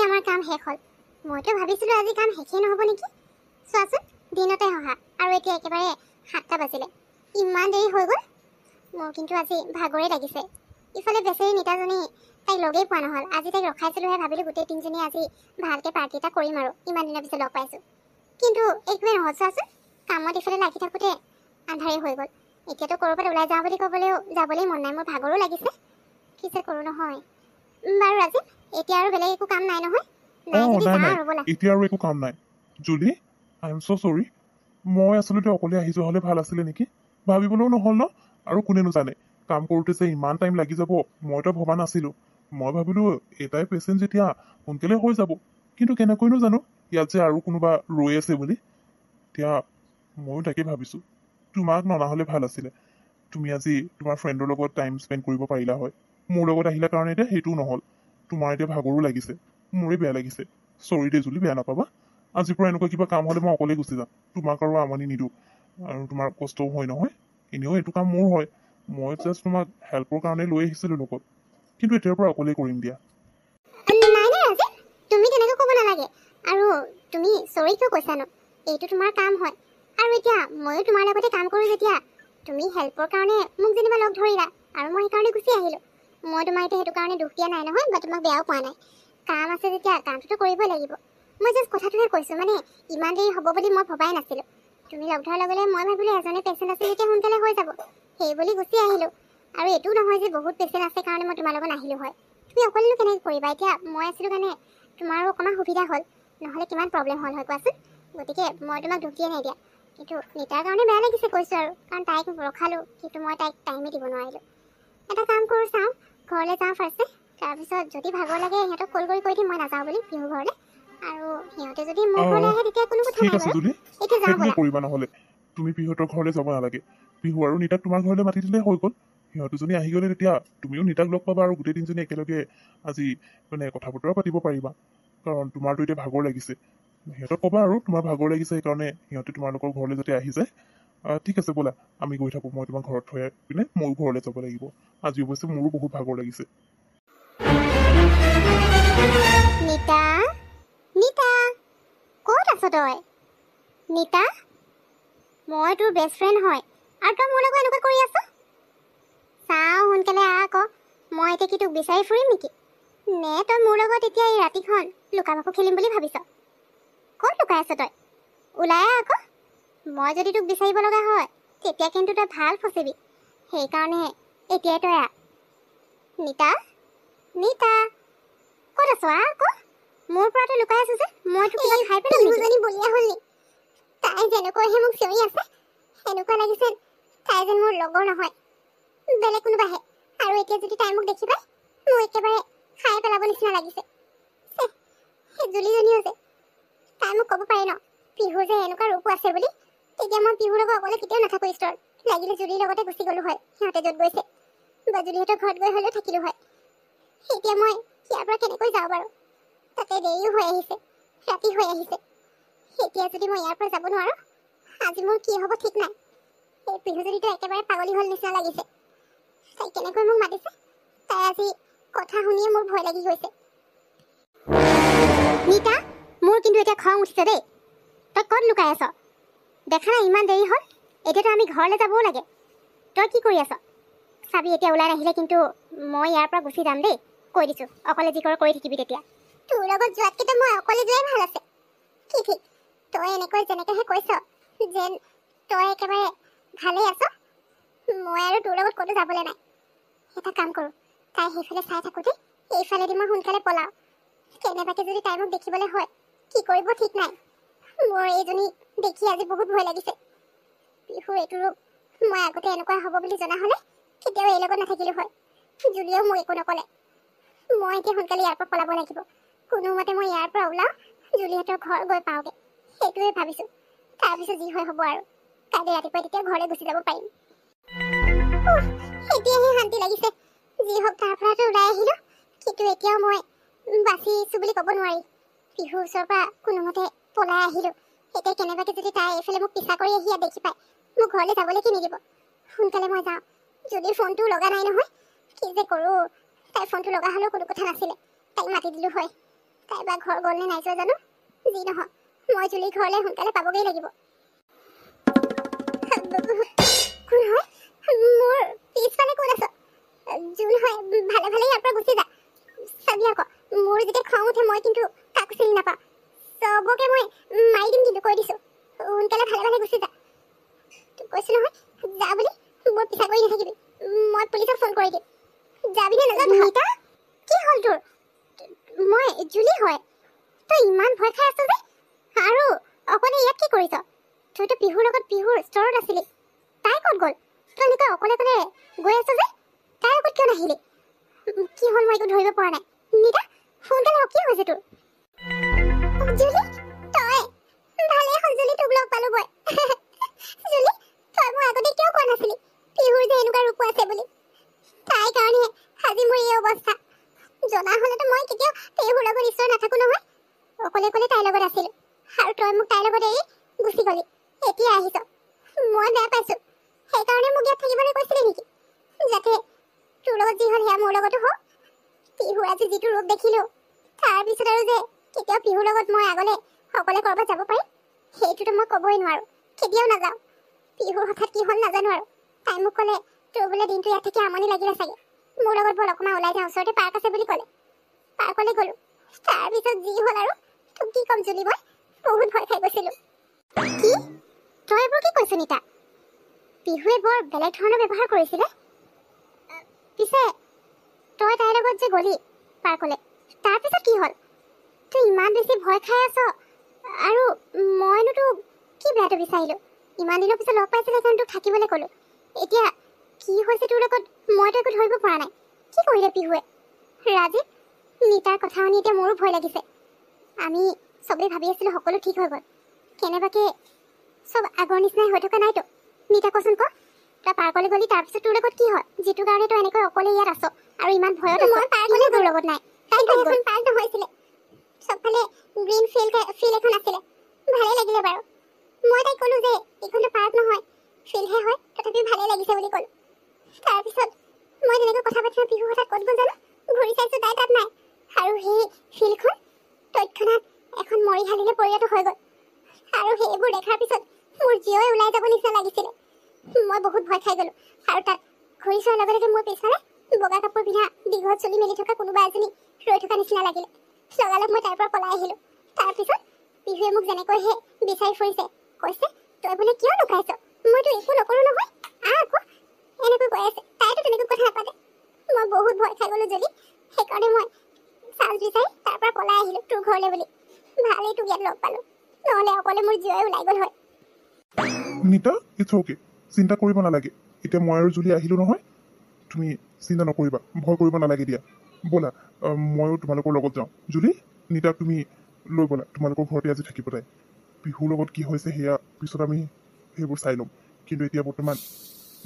আমাৰ কাম শেষ হ'ল। মইতো ভাবিছিলোঁ আজি কাম শেষেই নহ'ব নেকি। চোৱাচোন, দিনতে অহা আৰু এতিয়া একেবাৰে 7টা বাজিলে। ইমান দেৰি হৈ গ'ল। মোৰ কিন্তু আজি ভাগৰে লাগিছে। ইফালে বেচেৰী নিতাজনী তাইক লগেই পোৱা নহ'ল। আজি তাইক ৰখাইছিলোঁহে, ভাবিলোঁ গোটেই তিনিজনী আজি ভালকৈ পাৰ্টি এটা কৰিম আৰু ইমান দিনৰ পিছত লগ পাইছোঁ। কিন্তু একোৱেই নহ'ল। চোৱাচোন, কামত ইফালে লাগি থাকোঁতে আন্ধাৰেই হৈ গ'ল। এতিয়াতো ক'ৰবাত ওলাই যাওঁ বুলি ক'বলৈও যাবলৈ মন নাই। মোৰ ভাগৰো লাগিছে। কি যে কৰোঁ নহয়। বাৰু ৰাজীৱ, এতিয়া আৰু বেলেগ একো কাম নাই নহয়? নাই যদি যাওঁ আৰু ব'লা। এতিয়া আৰু একো কাম নাই। জুলি, আই এম ছ' চৰি। মই আচলতে অকলে আহি যোৱা হ'লে ভাল আছিলে নেকি? ভাবিবলৈও নহ'ল ন। আৰু কোনেনো জানে কাম কৰোঁতে যে ইমান টাইম লাগি যাব মইতো ভবা নাছিলোঁ। মই ভাবিলোঁ এটাই পেচেণ্ট যেতিয়া সোনকালে হৈ যাব, কিন্তু কেনেকৈনো জানো ইয়াত যে আৰু কোনোবা ৰৈ আছে বুলি। এতিয়া ময়ো তাকে ভাবিছোঁ, তোমাক ননা হ'লে ভাল আছিলে। তুমি আজি তোমাৰ ফ্ৰেণ্ডৰ লগত টাইম স্পেণ্ড কৰিব পাৰিলা হয়। মোৰ লগত আহিলা কাৰণে এতিয়া সেইটোও নহ'ল। তোমাৰ এতিয়া ভাগৰো লাগিছে, মোৰে বেয়া লাগিছে। চৰি দে জুলি, বেয়া নাপাবা। আজিৰ পৰা এনেকুৱা কিবা কাম হ'লে মই অকলে গুচি যাম। তোমাক আৰু আমনি নিদিওঁ, আৰু তোমাৰ কষ্টও হয় নহয়। এনেও এইটো কাম মোৰ হয়। মই জাষ্ট তোমাক হেল্পৰ কাৰণে লৈ আহিছিলোঁ লগত, কিন্তু এতিয়াৰ পৰা অকলেই কৰিম দিয়া। নাই নাই ৰাজীৱ, তুমি তেনেকৈ ক'ব নালাগে। আৰু তুমি চৰি কিয় কৈছানো? এইটো তোমাৰ কাম হয়। আৰু এতিয়া ময়ো তোমাৰ লগতে কাম কৰোঁ যেতিয়া তুমি হেল্পৰ কাৰণে মোক যেনিবা লগ ধৰিলা আৰু মই সেইকাৰণে গুচি আহিলোঁ। মই তোমাৰ এতিয়া সেইটো কাৰণে দুখ দিয়া নাই নহয়, বা তোমাক বেয়াও পোৱা নাই। কাম আছে যেতিয়া কামটোতো কৰিবই লাগিব। মই জাষ্ট কথাটোহে কৈছোঁ, মানে ইমান দেৰি হ'ব বুলি মই ভবাই নাছিলোঁ। তুমি লগ ধৰাৰ লগে লগে মই ভাবিলোঁ এজনে পেচেণ্ট আছে যেতিয়া সোনকালে হৈ যাব, সেই বুলি গুচি আহিলোঁ। আৰু এইটোও নহয় যে বহুত পেচেণ্ট আছে কাৰণে মই তোমাৰ লগত নাহিলোঁ হয়। তুমি অকলেনো কেনেকৈ কৰিবা? এতিয়া মই আছিলোঁ কাৰণে তোমাৰো অকণমান সুবিধা হ'ল, নহ'লে কিমান প্ৰব্লেম হ'ল হয় কোৱাচোন। গতিকে মই তোমাক দুখ দিয়ে নাই দিয়া। কিন্তু নিতাৰ কাৰণে বেয়া লাগিছে কৈছোঁ আৰু, কাৰণ তাইক ৰখালোঁ, কিন্তু মই তাইক টাইমেই দিব নোৱাৰিলোঁ। এটা কাম কৰোঁ, চাওঁ ঘৰলৈ যাওঁ ফাৰ্ষ্টে, তাৰপিছত যদি ভাগৰ লাগে সিহঁতক কল কৰি কৈ দিম মই নাযাওঁ বুলি পিহু ঘৰলৈ। আৰু সিহঁতে যদি মোৰ ঘৰলৈ আহে তেতিয়া কোনো কথা ঠিক নাই আছে বাৰু। জুলি, এতিয়া যাওঁ সেইটোকে ব'লা। কৰিবা। নহ'লে তুমি পিহুহঁতৰ ঘৰলৈ যাব নালাগে। পিহু আৰু নিতাক তোমাৰ ঘৰলৈ মাতি দিলেই হৈ গ'ল। সিহঁত দুজনী আহি গ'লে তেতিয়া তুমিও নিতাক লগ পাবা আৰু গোটেই তিনিজনী একেলগে আজি মানে কথা বতৰা পাতিব পাৰিবা। কাৰণ তোমাৰতো এতিয়া ভাগৰ লাগিছে। সিহঁতক ক'বা আৰু তোমাৰ ভাগৰ লাগিছে, সেইকাৰণে সিহঁতে তোমালোকৰ ঘৰলৈ যাতে আহি যায়। ঠিক আছে ব'লা, আমি গৈ থাকোঁ। মই তোমাক ঘৰত থৈ পিনে ময়ো ঘৰলৈ যাব লাগিব। আজি অৱশ্যে মোৰো বহুত ভাগৰ লাগিছে। নিতা, নিতা, ক'ত আছ তই? নিতা, মই তোৰ বেষ্ট ফ্ৰেণ্ড হয়, আৰু তই মোৰ লগত এনেকুৱা কৰি আছ? চাওঁ সোনকালে আহ আকৌ। মই এতিয়া কি তোক বিচাৰি ফুৰিম নেকি? নে তই মোৰ লগত এতিয়া এই ৰাতিখন লুকা ভাকু খেলিম বুলি ভাবিছ? ক'ত লুকাই আছ তই? ওলাই আহ আকৌ। মই যদি তোক বিচাৰিব লগা হয় তেতিয়া কিন্তু তই ভাল ফচিবি। সেইকাৰণে এতিয়াই তই আহ। নিতা, নিতা, ক'ত আছ? আহ আকৌ। মোৰ পৰা তই লুকাই আছ যে, মই তোক কিবা খাই পেলাম নেকি? পিহুজনী বলিয়া হ'ল নি? তাই যেনেকৈহে মোক চিঞৰি আছে, এনেকুৱা লাগিছে তাই যেন মোৰ লগৰ নহয়, বেলেগ কোনোবাহে। আৰু এতিয়া যদি তাই মোক দেখি পায়, মোৰ একেবাৰে খাই পেলাব নিচিনা লাগিছে। সেই জুলিজনীও যে, তাই মোক ক'ব পাৰে ন পিহুৰ যে এনেকুৱা ৰূপো আছে বুলি। তেতিয়া মই পিহুৰ লগত অকলে কেতিয়াও নাথাকোঁ ষ্টৰত। লাগিলে জুলিৰ লগতে গুচি গ'লো হয় সিহঁতে য'ত গৈছে, বা জুলিহঁতৰ ঘৰত গৈ হ'লেও থাকিলোঁ হয়। এতিয়া মই ইয়াৰ পৰা কেনেকৈ যাওঁ বাৰু? তাতে দেৰিও হৈ আহিছে, ৰাতি হৈ আহিছে। এতিয়া যদি মই ইয়াৰ পৰা যাব নোৱাৰোঁ, আজি মোৰ কি হ'ব ঠিক নাই। এই পিহুজনীটো একেবাৰে পাগলী হ'ল নিচিনা লাগিছে। তাই কেনেকৈ মোক মাতিছে, তাই আজি কথা শুনিয়ে মোৰ ভয় লাগি গৈছে। নিতা, মোৰ কিন্তু এতিয়া খং উঠিছে দেই। তই ক'ত লুকাই আছ? দেখা নাই ইমান দেৰি হ'ল, এতিয়াতো আমি ঘৰলৈ যাবও লাগে। তই কি কৰি আছ? চাবি এতিয়া ওলাই নাহিলে কিন্তু মই ইয়াৰ পৰা গুচি যাম দেই, কৈ দিছোঁ। অকলে যি কৰ কৰি থাকিবি তেতিয়া। তোৰ লগত যোৱাতকেতো মই অকলে যোৱাই ভাল আছে। কি ঠিক তই এনেকৈ যেনেকৈহে কৈছ যেন তই একেবাৰে ভালেই আছ, মই আৰু তোৰ লগত ক'তো যাবলৈ নাই। এটা কাম কৰোঁ, তাই সেইফালে চাই থাকোঁতে এইফালেদি মই সোনকালে পলাওঁ। কেনেবাকৈ যদি তাই মোক দেখিবলৈ হয়, কি কৰিব ঠিক নাই। মোৰ এইজনী দেখি আজি বহুত ভয় লাগিছে। পিহুৰ এইটো ৰূপ মই আগতে এনেকুৱা হ'ব বুলি জনা হ'লে কেতিয়াও এই লগত নাথাকিলোঁ হয়। জুলিয়েও মোক একো নক'লে। মই এতিয়া সোনকালে ইয়াৰ পৰা পলাব লাগিব। কোনোমতে মই ইয়াৰ পৰা ওলাওঁ, জুলিহঁতৰ ঘৰ গৈ পাওঁগৈ, সেইটোৱে ভাবিছোঁ। তাৰপিছত যি হয় হ'ব আৰু। কাইলৈ ৰাতিপুৱা তেতিয়া ঘৰলৈ গুচি যাব পাৰিম। এতিয়াহে শান্তি লাগিছে। যি হওক তাৰ পৰাতো ওলাই আহিলোঁ, কিন্তু এতিয়াও মই বাচিছোঁ বুলি ক'ব নোৱাৰি। পিহুৰ ওচৰৰ পৰা কোনোমতে পলাই আহিলোঁ। এতিয়া কেনেবাকৈ যদি তাই এইফালে মোক পিছা কৰি আহি দেখি পায়, মোক ঘৰলৈ যাবলৈ কি নিদিব। সোনকালে মই যাওঁ। যদি ফোনটো লগা নাই নহয়, কি যে কৰোঁ। তাইৰ ফোনটো লগা হ'লেও কোনো কথা নাছিলে, তাইক মাতি দিলোঁ হয়। তাই বা ঘৰ গ'ল নে নাই যোৱা জানো। যি নহওক মই জুলি ঘৰলৈ সোনকালে পাবগৈ লাগিব। কোন হয়? মোৰ পিছফালে কোন আছ? জুন হয়, ভালে ভালে ইয়াৰ পৰা গুচি যা। চাবি আকৌ মোৰ যেতিয়া খং উঠে মই কিন্তু কাকো চিনি নাপাওঁ। চবকে মই মাৰি দিম কিন্তু কৈ দিছো। সোনকালে ভালে ভালে গুচি যা। তোক কৈছো নহয় যা বুলি, মোৰ পিছা কৰি নাথাকিবি। মই পুলিচক ফোন কৰি দিম। যাবি নে নাযাবি? নিতা কি হ'ল তোৰ? মই জুলি হয়। তই ইমান ভয় খাই আছ যে, আৰু অকলে ইয়াত কি কৰিছ? তইতো পিহুৰ লগত পিহুৰ ষ্টৰত আছিলি। তাই ক'ত গ'ল? তই এনেকৈ অকলে অকলে গৈ আছ যে, তাইৰ লগত কিয় নাহিলি? কি হ'ল মই একো ধৰিব পৰা নাই। নিতা সোনকালে কি হৈছে তোৰ? জুলি তই ভালেই হ'ল জুলি, তোক লগ পালো মই। জুলি তই মোক আগতে কিয় কোৱা নাছিলি পিহুৰ যে এনেকুৱা ৰূপ আছে বুলি? তাই কাৰণে আজি মোৰ এই অৱস্থা। জনা হ'লেতো মই কেতিয়াও পিহুৰ লগত ঈশ্বৰ নাথাকো নহয়। অকলে অকলে তাইৰ লগত আছিলো, আৰু তই মোক তাইৰ লগত এৰি গুচি গলি। এতিয়া আহিছ, মই বেয়া পাইছো। সেইকাৰণে মোক ইয়াত থাকিবলৈ কৈছিলি নেকি, যাতে তোৰ লগত যি হ'ল সেয়া মোৰ লগতো হওক? পিহুৰ আজি যিটো ৰূপ দেখিলো, তাৰপিছত আৰু যে কেতিয়াও পিহুৰ লগত মই আগলে অকলে ক'ৰবাত যাব পাৰিম সেইটোতো মই ক'বই নোৱাৰো, কেতিয়াও নাযাওঁ। পিহুৰ হঠাৎ কি হ'ল নাজানো, আৰু তাই মোক ক'লে তোৰ বোলে দিনটো ইয়াত থাকি আমনি লাগিলে চাগে, মোৰ লগত ব'ল অকণমান ওলাই যাওঁ, ওচৰতে পাৰ্ক আছে বুলি ক'লে। পাৰ্কলৈ গ'লো। তাৰপিছত যি হ'ল আৰু তোক কি ক'ম জুলি, মই বহুত ভয় খাই গৈছিলো। কি তই এইবোৰ কি কৈছ নিতা? পিহুৱে বৰ বেলেগ ধৰণৰ ব্যৱহাৰ কৰিছিলে। পিছে তই তাইৰ লগত যে গলি পাৰ্কলৈ, তাৰপিছত কি হ'ল? তই ইমান বেছি ভয় খাই আছ, আৰু মইনো তোক কি বেয়াটো বিচাৰিলো? ইমান দিনৰ পিছত লগ পাইছিলো সেইকাৰণে তোক থাকিবলৈ ক'লো। এতিয়া কি হৈছে তোৰ লগত মইতো একো ধৰিব পৰা নাই। কি কৰিলে পিহুৱে? ৰাজীৱ নিতাৰ কথা শুনি এতিয়া মোৰো ভয় লাগিছে। আমি চবেই ভাবি আছিলো সকলো ঠিক হৈ গ'ল, কেনেবাকে চব আগৰ নিচিনাই হৈ থকা নাইতো। নিতা কচোন ক, তই পাৰ্কলৈ গলি তাৰপিছত তোৰ লগত কি হ'ল, যিটো কাৰণে তই এনেকৈ অকলে ইয়াত আছ আৰু ইমান ভয়ত আছ? মই পাৰ্কলৈ তোৰ লগত নাই, তাই এখন পাৰ্ক নহৈছিলে, চবফালে গ্ৰীণ ফিল্ড এখন আছিলে, ভালেই লাগিলে বাৰু। মই তাইক ক'লো যে এইখনতো পাৰ্ক নহয় ফিল্ডহে হয়, তথাপিও ভালেই লাগিছে বুলি ক'লো। তাৰপিছত মই তেনেকৈ কথা পাতি পিহু হঠাৎ ক'ত গ'ল জানো, ঘূৰি চাইছো তাই তাত নাই, আৰু সেই ফিল্ডখন তৎক্ষণাৎ এখন মৰিশালীলৈ পৰিণত হৈ গ'ল। আৰু সেইবোৰ দেখাৰ পিছত মোৰ জীৱে ওলাই যাব নিচিনা লাগিছিলে। মই বহুত ভয় খাই গ'লো, আৰু তাত ঘূৰি চোৱাৰ লগে লগে মোৰ পিছফালে বগা কাপোৰ পিন্ধা দীঘল চুলি মেলি থকা কোনোবা এজনী ৰৈ থকা নিচিনা লাগিলে। লগালগ মই তাৰ পৰা পলাই আহিলো। তাৰপিছত পিহুৱে মোক যেনেকৈহে বিচাৰি ফুৰিছে, কৈছে তই বোলে কিয় লুকাইছ, মইতো একো নকৰো নহয়, আকৌ এনেকৈ কৈ আছে। তাইতো তেনেকৈ কথা নাপাতে। মই বহুত ভয় খাই গ'লো যদি, সেইকাৰণে মই চান্স বিচাৰি তাৰ পৰা পলাই আহিলো তোৰ ঘৰলৈ বুলি। ভালেই তোক ইয়াত লগ পালো, নহ'লে অকলে মোৰ জীৱে ওলাই গ'ল হয়। নিতা ইটছ অ'কে, চিন্তা কৰিব নালাগে। এতিয়া মই আৰু জুলি আহিলো নহয়, তুমি চিন্তা নকৰিবা, ভয় কৰিব নালাগে দিয়া। ব'লা ময়ো তোমালোকৰ লগত যাওঁ। জুলি নিতাক তুমি লৈ ব'লা, তোমালোকৰ ঘৰতে আজি থাকিব তাই। পিহুৰ লগত কি হৈছে সেয়া পিছত আমি সেইবোৰ চাই ল'ম, কিন্তু এতিয়া বৰ্তমান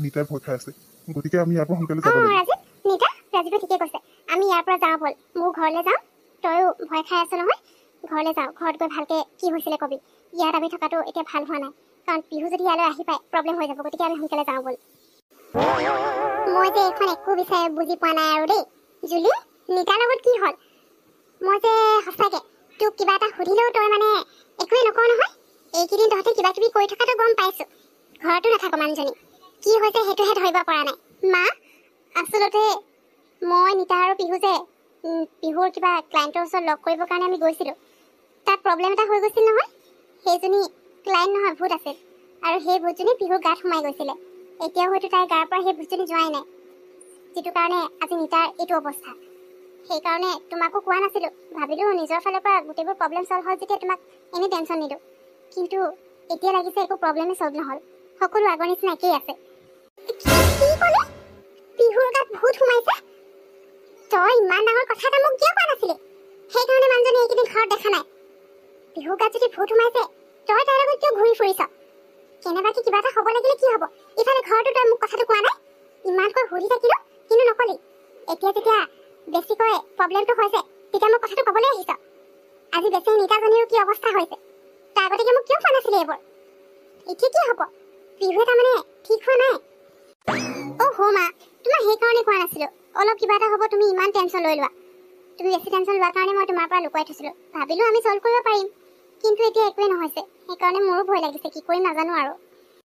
নিতাই ভয় খাই আছে, গতিকে আমি ইয়াৰ পৰা সোনকালে যাব লাগিব। ৰাজীৱে ঠিকে কৈছে, আমি ইয়াৰ পৰা যাওঁ ব'ল, মোৰ ঘৰলৈ যাওঁ। তয়ো ভয় খাই আছ নহয়, ঘৰলৈ যাওঁ। ঘৰত গৈ ভালকে কি হৈছিলে কবি। ইয়াত আমি থকাটো এতিয়া ভাল হোৱা নাই, কাৰণ পিহু যদি ইয়ালৈ আহি পায় প্ৰব্লেম হৈ যাব, গতিকে আমি সোনকালে যাওঁ ব'ল। মই যে এইখন একো বিচাৰি বুজি পোৱা নাই আৰু দেই। জুলি নিতাৰ লগত কি হ'ল? মই যে সঁচাকে তোক কিবা এটা সুধিলেও তই মানে একোৱে নকওঁ নহয়। এইকেইদিন তহঁতে কিবা কিবি কৰি থকাটো গম পাইছো, ঘৰতো নাথাকো মানুহজনী। কি হৈছে সেইটোহে ধৰিব পৰা নাই। মা আচলতে মই নিতা আৰু পিহু যে পিহুৰ কিবা ক্লাইণ্টৰ ওচৰত লগ কৰিবৰ কাৰণে আমি গৈছিলোঁ, তাত প্ৰব্লেম এটা হৈ গৈছিল নহয়। সেইজনী ক্লাইণ্ট নহয়, ভূত আছিল, আৰু সেই ভূতজনী পিহুৰ গাত সোমাই গৈছিলে। এতিয়াও হয়তো তাইৰ গাৰ পৰা সেই ভূতজনী যোৱাই নাই, যিটো কাৰণে আজি নিতাৰ এইটো অৱস্থা। সেইকাৰণে তোমাকো কোৱা নাছিলোঁ, ভাবিলোঁ নিজৰ ফালৰ পৰা গোটেইবোৰ প্ৰব্লেম চল্ভ হ'ল যেতিয়া তোমাক এনেই টেনশ্যন নিদিওঁ। কিন্তু এতিয়া লাগিছে একো প্ৰব্লেমেই চল্ভ নহ'ল, সকলো আগৰ নিচিনা একেই আছে। কি ক'লে? পিহুৰ গাত ভূত সোমাইছে? তই ইমান ডাঙৰ কথা এটা মোক কিয় কোৱা নাছিলি? সেইকাৰণে মানুহজনী এইকেইদিন ঘৰত দেখা নাই। পিহুৰ গাত যদি ভূত সোমাইছে, তই তাইৰ লগত কিয় ঘূৰি ফুৰিছ? কেনেবাকে কিবা এটা হ'ব লাগিলে কি হ'ব? ইফালে ঘৰতো তই মোক কথাটো কোৱা নাই, ইমানকৈ সুধি থাকিলো কিন্তু নকলি। এতিয়া যেতিয়া বেছিকৈ প্ৰব্লেমটো হৈছে তেতিয়া মোক কথাটো ক'বলৈ আহিছ। আজি বেছি নিতাজনীৰো কি অৱস্থা হৈছে, তাৰ আগতে মোক কিয় কোৱা নাছিলি এইবোৰ? এতিয়া কি হ'ব? পিহুৱে তাৰমানে ঠিক হোৱা নাই? অ' মা, তোমাক সেইকাৰণে কোৱা নাছিলো, অলপ কিবা এটা হ'ব তুমি ইমান টেনশ্যন লৈ লোৱা। তুমি বেছি টেনশ্যন লোৱাৰ কাৰণে মই তোমাৰ পৰা লুকুৱাই থৈছিলোঁ। ভাবিলোঁ আমি ছল্ভ কৰিব পাৰিম, কিন্তু এতিয়া একোৱেই নহৈছে। সেইকাৰণে মোৰো ভয় লাগিছে, কি কৰিম নাজানো আৰু।